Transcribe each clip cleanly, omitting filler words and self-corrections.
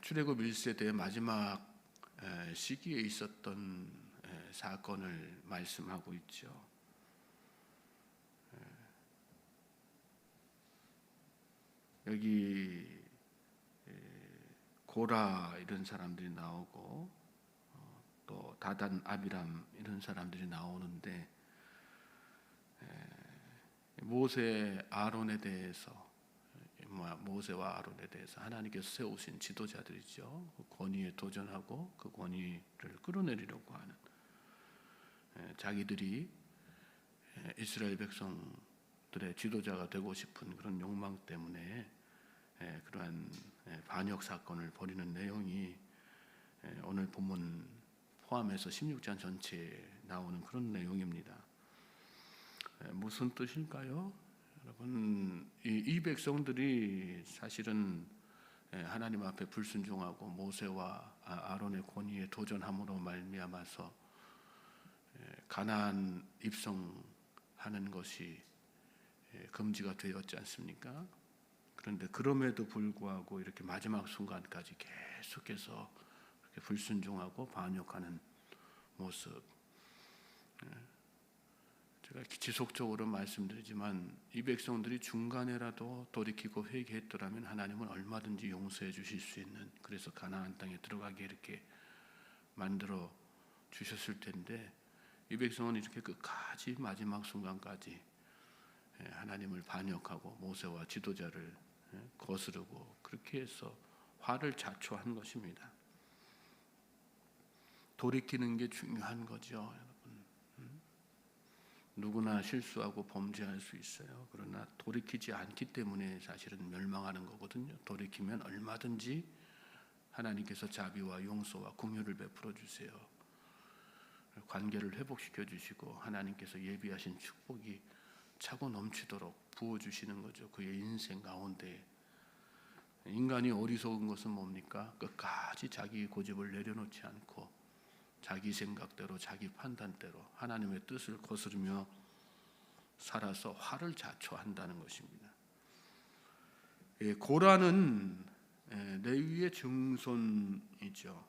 출애굽 1세대의 마지막 시기에 있었던 사건을 말씀하고 있죠. 여기 고라 이런 사람들이 나오고 또 다단 아비람 이런 사람들이 나오는데 모세 아론에 대해서 모세와 아론에 대해서 하나님께서 세우신 지도자들이죠. 그 권위에 도전하고 그 권위를 끌어내리려고 하는 자기들이 이스라엘 백성들의 지도자가 되고 싶은 그런 욕망 때문에 그러한 반역 사건을 벌이는 내용이 오늘 본문 포함해서 16장 전체에 나오는 그런 내용입니다. 무슨 뜻일까요? 여러분, 이 백성들이 사실은 하나님 앞에 불순종하고 모세와 아론의 권위에 도전함으로 말미암아서 가나안 입성하는 것이 금지가 되었지 않습니까? 그런데 그럼에도 불구하고 이렇게 마지막 순간까지 계속해서 이렇게 불순종하고 반역하는 모습, 제가 지속적으로 말씀드리지만 이 백성들이 중간에라도 돌이키고 회개했더라면 하나님은 얼마든지 용서해 주실 수 있는, 그래서 가나안 땅에 들어가게 이렇게 만들어 주셨을 텐데 이 백성은 이렇게 끝까지 마지막 순간까지 하나님을 반역하고 모세와 지도자를 거스르고 그렇게 해서 화를 자초한 것입니다. 돌이키는 게 중요한 거죠. 누구나 실수하고 범죄할 수 있어요. 그러나 돌이키지 않기 때문에 사실은 멸망하는 거거든요. 돌이키면 얼마든지 하나님께서 자비와 용서와 긍휼을 베풀어 주세요. 관계를 회복시켜 주시고 하나님께서 예비하신 축복이 차고 넘치도록 부어주시는 거죠. 그의 인생 가운데. 인간이 어리석은 것은 뭡니까? 끝까지 자기 고집을 내려놓지 않고 자기 생각대로 자기 판단대로 하나님의 뜻을 거스르며 살아서 화를 자초한다는 것입니다. 고라는 레위의 증손이죠.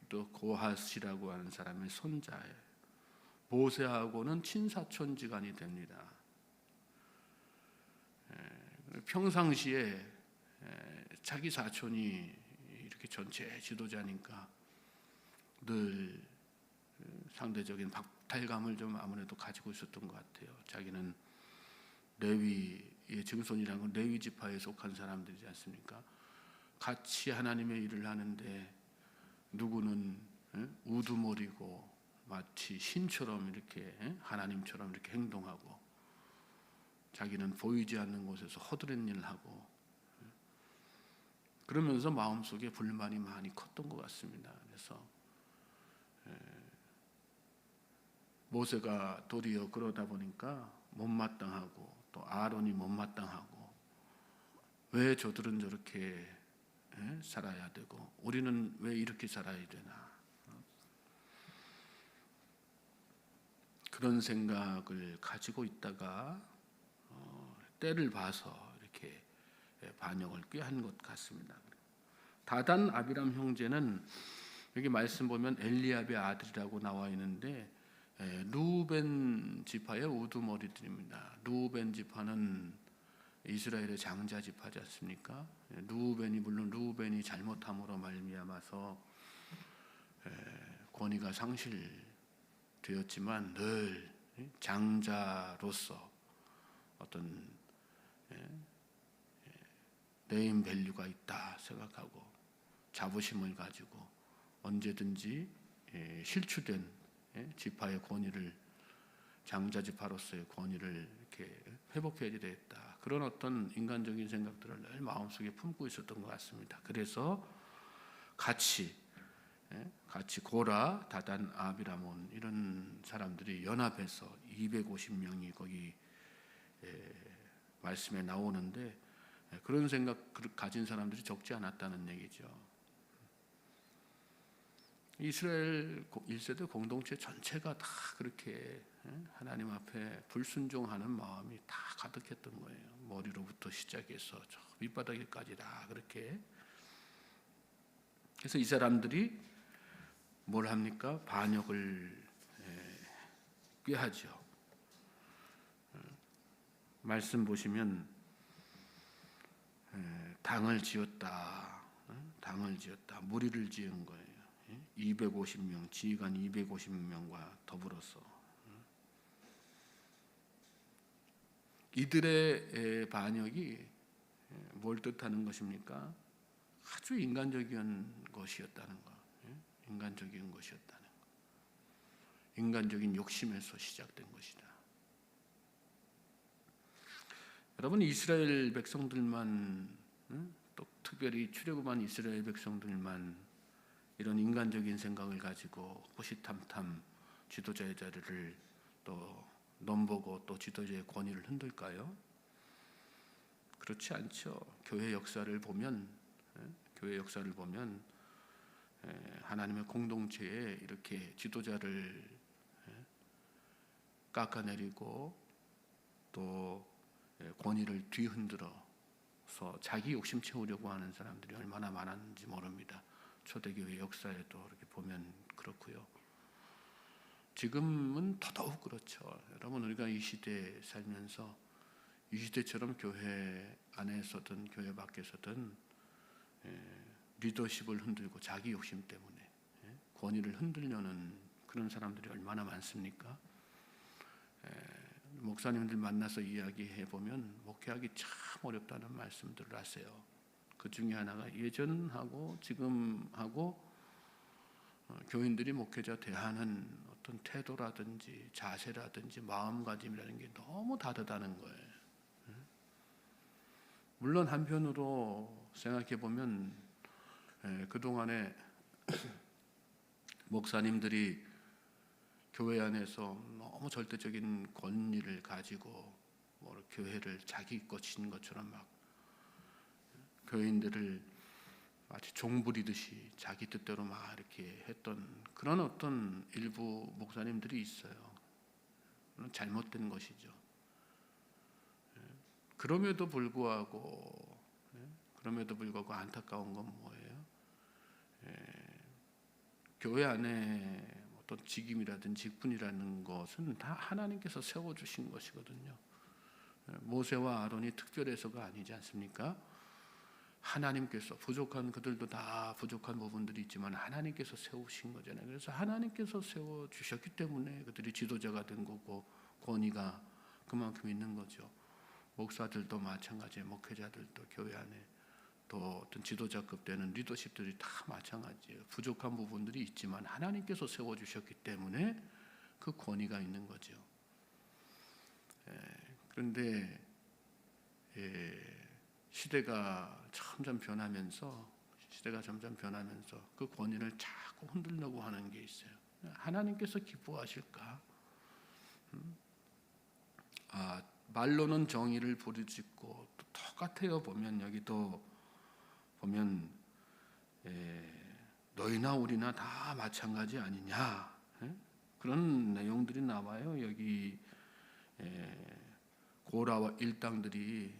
또 고핫이라고 하는 사람의 손자예요. 모세하고는 친사촌지간이 됩니다. 평상시에 자기 사촌이 이렇게 전체 지도자니까 늘 상대적인 박탈감을 좀 아무래도 가지고 있었던 것 같아요. 자기는 레위의 증손이라는 건 레위 지파에 속한 사람들이지 않습니까? 같이 하나님의 일을 하는데 누구는 우두머리고 마치 신처럼 이렇게 하나님처럼 이렇게 행동하고 자기는 보이지 않는 곳에서 허드렛 일을 하고 그러면서 마음속에 불만이 많이 컸던 것 같습니다. 그래서 모세가 도리어 그러다 보니까 못마땅하고 또 아론이 못마땅하고 왜 저들은 저렇게 살아야 되고 우리는 왜 이렇게 살아야 되나, 그런 생각을 가지고 있다가 때를 봐서 이렇게 반역을 꾀한 것 같습니다. 다단 아비람 형제는 여기 말씀 보면 엘리압의 아들이라고 나와 있는데 루벤 지파의 우두머리들입니다. 루벤 지파는 이스라엘의 장자 지파지 않습니까? 물론 루벤이 잘못함으로 말미암아서 권위가 상실되었지만 늘 장자로서 어떤 네임 밸류가 있다 생각하고 자부심을 가지고 언제든지 실추된 지파의 권위를, 장자 지파로서의 권위를 이렇게 회복해야 되겠다, 그런 어떤 인간적인 생각들을 늘 마음속에 품고 있었던 것 같습니다. 그래서 같이 고라, 다단, 아비라몬 이런 사람들이 연합해서 250명이 거기 말씀에 나오는데 그런 생각 가진 사람들이 적지 않았다는 얘기죠. 이스라엘 1세대 공동체 전체가 다 그렇게 하나님 앞에 불순종하는 마음이 다 가득했던 거예요. 머리로부터 시작해서 저 밑바닥에까지 다 그렇게 그래서 이 사람들이 뭘 합니까? 반역을 꾀하죠. 말씀 보시면 당을 지었다. 당을 지었다. 무리를 지은 거예요. 250명, 지휘관 250명과 더불어서. 이들의 반역이 뭘 뜻하는 것입니까? 아주 인간적인 것이었다는 것. 인간적인 것이었다는 것. 인간적인 욕심에서 시작된 것이다. 여러분, 이스라엘 백성들만, 또 특별히 출애굽한 이스라엘 백성들만 이런 인간적인 생각을 가지고 호시탐탐 지도자의 자리를 또 넘보고 또 지도자의 권위를 흔들까요? 그렇지 않죠. 교회 역사를 보면 하나님의 공동체에 이렇게 지도자를 깎아내리고 또 권위를 뒤흔들어서 자기 욕심 채우려고 하는 사람들이 얼마나 많았는지 모릅니다. 초대교회 역사에도 이렇게 보면 그렇고요. 지금은 더더욱 그렇죠. 여러분, 우리가 이 시대에 살면서 이 시대처럼 교회 안에서든 교회 밖에서든 리더십을 흔들고 자기 욕심 때문에 권위를 흔들려는 그런 사람들이 얼마나 많습니까? 목사님들 만나서 이야기해 보면 목회하기 참 어렵다는 말씀들을 하세요. 그 중에 하나가 예전하고 지금하고 교인들이 목회자 대하는 어떤 태도라든지 자세라든지 마음가짐이라는 게 너무 다르다는 거예요. 물론 한편으로 생각해 보면 그동안에 목사님들이 교회 안에서 너무 절대적인 권위를 가지고 교회를 자기 것인 것처럼 막 교인들을 마치 종부리듯이 자기 뜻대로 막 이렇게 했던 그런 어떤 일부 목사님들이 있어요. 잘못된 것이죠. 그럼에도 불구하고 안타까운 건 뭐예요? 교회 안에 어떤 직임이라든 직분이라는 것은 다 하나님께서 세워주신 것이거든요. 모세와 아론이 특별해서가 아니지 않습니까? 하나님께서 부족한 그들도 다 부족한 부분들이 있지만 하나님께서 세우신 거잖아요. 그래서 하나님께서 세워주셨기 때문에 그들이 지도자가 된 거고 권위가 그만큼 있는 거죠. 목사들도 마찬가지예요. 목회자들도 교회 안에 또 어떤 지도자급 되는 리더십들이 다 마찬가지예요. 부족한 부분들이 있지만 하나님께서 세워주셨기 때문에 그 권위가 있는 거죠. 그런데 시대가 점점 변하면서 그 권위를 자꾸 흔들려고 하는 게 있어요. 하나님께서 기뻐하실까? 말로는 정의를 부르짖고 또 똑같아요. 보면 여기도 보면 너희나 우리나 다 마찬가지 아니냐 그런 내용들이 나와요. 여기 고라와 일당들이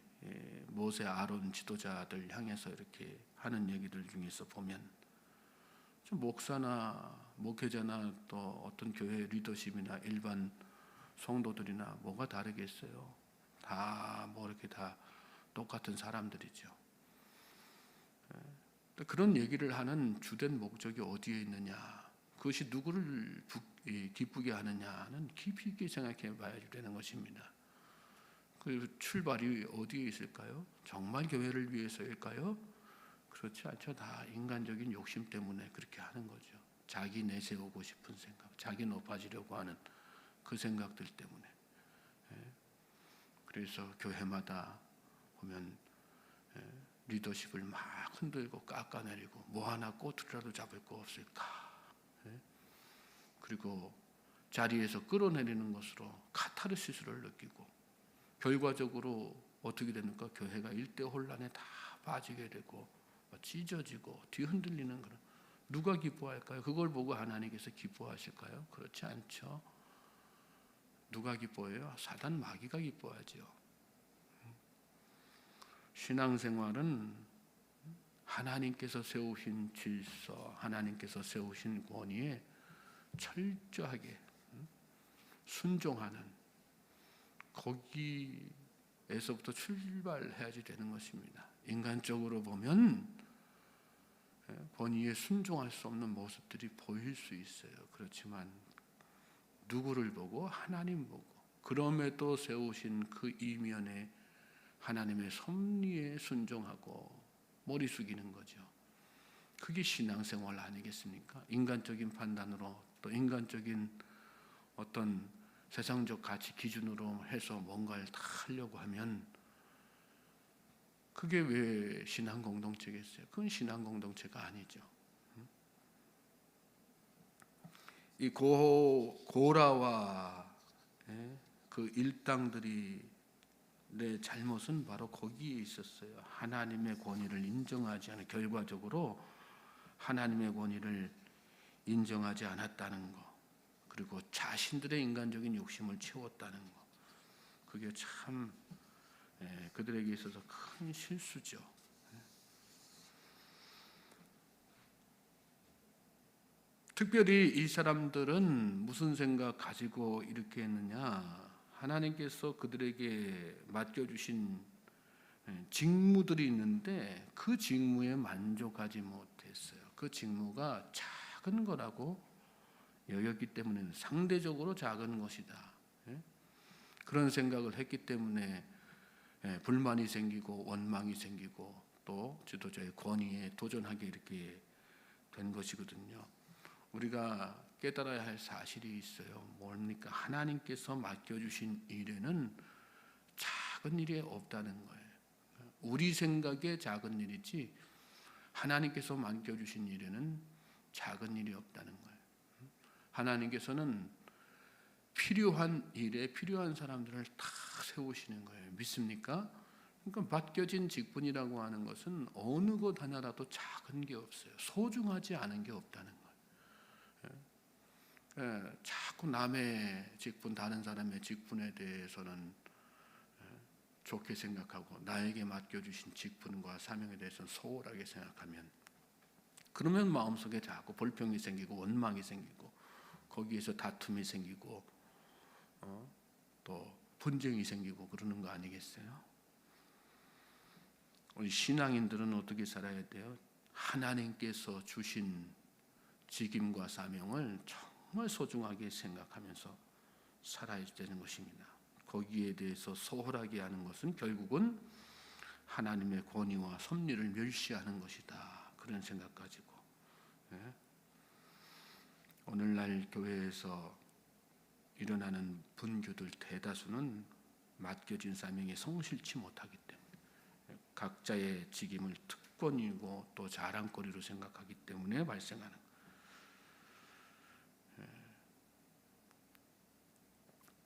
모세 아론 지도자들 향해서 이렇게 하는 얘기들 중에서 보면 목사나 목회자나 또 어떤 교회 리더십이나 일반 성도들이나 뭐가 다르겠어요. 다 이렇게 다 똑같은 사람들이죠. 그런 얘기를 하는 주된 목적이 어디에 있느냐, 그것이 누구를 기쁘게 하느냐는 깊이 있게 생각해 봐야 되는 것입니다. 그 출발이 어디에 있을까요? 정말 교회를 위해서일까요? 그렇지 않죠. 다 인간적인 욕심 때문에 그렇게 하는 거죠. 자기 내세우고 싶은 생각, 자기 높아지려고 하는 그 생각들 때문에. 그래서 교회마다 보면 리더십을 막 흔들고 깎아내리고 뭐 하나 꼬투리라도 잡을 거 없을까? 그리고 자리에서 끌어내리는 것으로 카타르시스를 느끼고 결과적으로 어떻게 됩니까? 교회가 일대혼란에 다 빠지게 되고 찢어지고 뒤흔들리는 그런. 누가 기뻐할까요? 그걸 보고 하나님께서 기뻐하실까요? 그렇지 않죠. 누가 기뻐해요? 사단 마귀가 기뻐하죠. 신앙생활은 하나님께서 세우신 질서, 하나님께서 세우신 권위에 철저하게 순종하는, 거기에서부터 출발해야지 되는 것입니다. 인간적으로 보면 권위에 순종할 수 없는 모습들이 보일 수 있어요. 그렇지만 누구를 보고? 하나님 보고, 그럼에도 세우신 그 이면에 하나님의 섭리에 순종하고 머리 숙이는 거죠. 그게 신앙생활 아니겠습니까? 인간적인 판단으로, 또 인간적인 어떤 세상적 가치 기준으로 해서 뭔가를 다 하려고 하면 그게 왜 신앙 공동체겠어요? 그건 신앙 공동체가 아니죠. 이 고라와 그 일당들이 내 잘못은 바로 거기에 있었어요. 하나님의 권위를 인정하지 않은, 결과적으로 하나님의 권위를 인정하지 않았다는 거, 그리고 자신들의 인간적인 욕심을 채웠다는 거, 그게 참 그들에게 있어서 큰 실수죠. 특별히 이 사람들은 무슨 생각 가지고 이렇게 했느냐? 하나님께서 그들에게 맡겨주신 직무들이 있는데 그 직무에 만족하지 못했어요. 그 직무가 작은 거라고 여겼기 때문에, 상대적으로 작은 것이다, 그런 생각을 했기 때문에 불만이 생기고 원망이 생기고 또 지도자의 권위에 도전하게 이렇게 된 것이거든요. 우리가 깨달아야 할 사실이 있어요. 뭡니까? 하나님께서 맡겨주신 일에는 작은 일이 없다는 거예요. 우리 생각에 작은 일이지 하나님께서 맡겨주신 일에는 작은 일이 없다는 거예요. 하나님께서는 필요한 일에 필요한 사람들을 다 세우시는 거예요. 믿습니까? 그러니까 맡겨진 직분이라고 하는 것은 어느 것 하나라도 작은 게 없어요. 소중하지 않은 게 없다는 거예요. 자꾸 남의 직분, 다른 사람의 직분에 대해서는 좋게 생각하고 나에게 맡겨주신 직분과 사명에 대해서는 소홀하게 생각하면, 그러면 마음속에 자꾸 불평이 생기고 원망이 생기고 거기에서 다툼이 생기고 또 분쟁이 생기고 그러는 거 아니겠어요? 우리 신앙인들은 어떻게 살아야 돼요? 하나님께서 주신 직임과 사명을 정말 소중하게 생각하면서 살아야 되는 것입니다. 거기에 대해서 소홀하게 하는 것은 결국은 하나님의 권위와 섭리를 멸시하는 것이다, 그런 생각 가지고. 오늘날 교회에서 일어나는 분교들 대다수는 맡겨진 사명에 성실치 못하기 때문에, 각자의 직임을 특권이고 또 자랑거리로 생각하기 때문에 발생하는,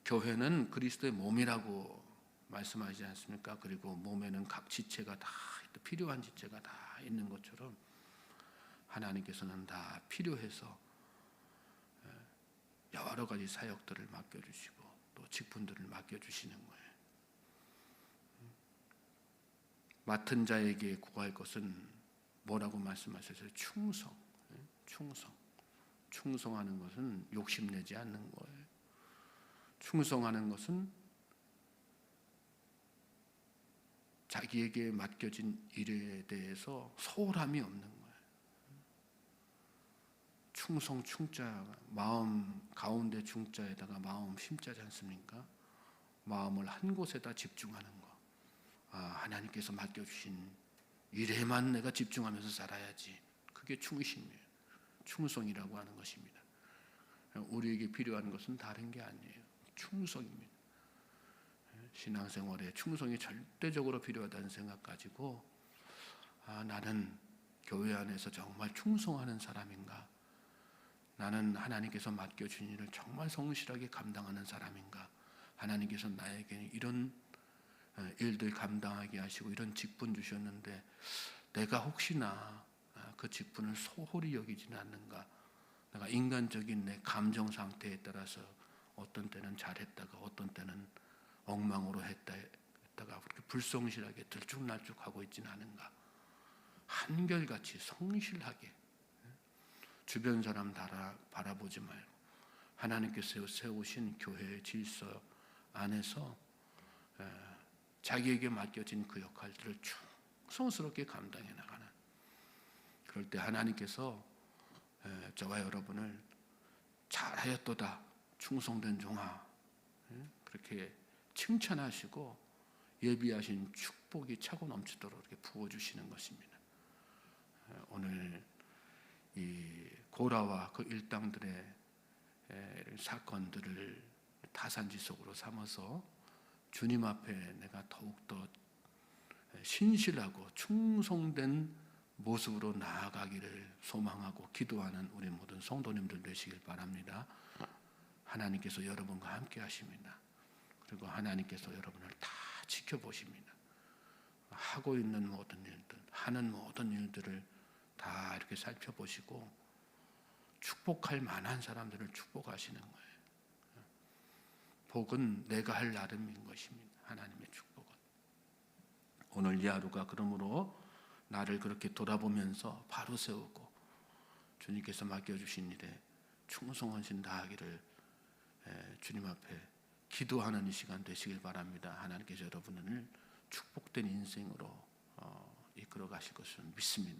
교회는 그리스도의 몸이라고 말씀하지 않습니까? 그리고 몸에는 각 지체가 다, 필요한 지체가 다 있는 것처럼 하나님께서는 다 필요해서 여러 가지 사역들을 맡겨주시고 또 직분들을 맡겨주시는 거예요. 맡은 자에게 구할 것은 뭐라고 말씀하셨어요? 충성. 충성하는 것은 욕심내지 않는 거예요. 충성하는 것은 자기에게 맡겨진 일에 대해서 소홀함이 없는 거예요. 충성, 충자, 마음 가운데 충자에다가 마음 심자지 않습니까? 마음을 한 곳에다 집중하는 거. 하나님께서 맡겨주신 일에만 내가 집중하면서 살아야지. 그게 충심이에요. 충성이라고 하는 것입니다. 우리에게 필요한 것은 다른 게 아니에요. 충성입니다. 신앙생활에 충성이 절대적으로 필요하다는 생각 가지고 나는 교회 안에서 정말 충성하는 사람인가? 나는 하나님께서 맡겨준 일을 정말 성실하게 감당하는 사람인가? 하나님께서 나에게 이런 일들 감당하게 하시고 이런 직분 주셨는데 내가 혹시나 그 직분을 소홀히 여기지는 않는가? 내가 인간적인 내 감정 상태에 따라서 어떤 때는 잘했다가 어떤 때는 엉망으로 했다가 그렇게 불성실하게 들쭉날쭉하고 있지는 않은가? 한결같이 성실하게 주변 사람 바라보지 말고 하나님께서 세우신 교회의 질서 안에서 자기에게 맡겨진 그 역할들을 충성스럽게 감당해 나가는, 그럴 때 하나님께서 저와 여러분을 잘하였도다 충성된 종아 그렇게 칭찬하시고 예비하신 축복이 차고 넘치도록 이렇게 부어주시는 것입니다. 오늘 이 고라와 그 일당들의 사건들을 타산지석으로 삼아서 주님 앞에 내가 더욱더 신실하고 충성된 모습으로 나아가기를 소망하고 기도하는 우리 모든 성도님들 되시길 바랍니다. 하나님께서 여러분과 함께 하십니다. 그리고 하나님께서 여러분을 다 지켜보십니다. 하고 있는 모든 일들, 하는 모든 일들을 다 이렇게 살펴보시고 축복할 만한 사람들을 축복하시는 거예요. 복은 내가 할 나름인 것입니다. 하나님의 축복은. 오늘 이 하루가 그러므로 나를 그렇게 돌아보면서 바로 세우고 주님께서 맡겨주신 일에 충성하신 다하기를 주님 앞에 기도하는 이 시간 되시길 바랍니다. 하나님께서 여러분을 축복된 인생으로 이끌어 가실 것을 믿습니다.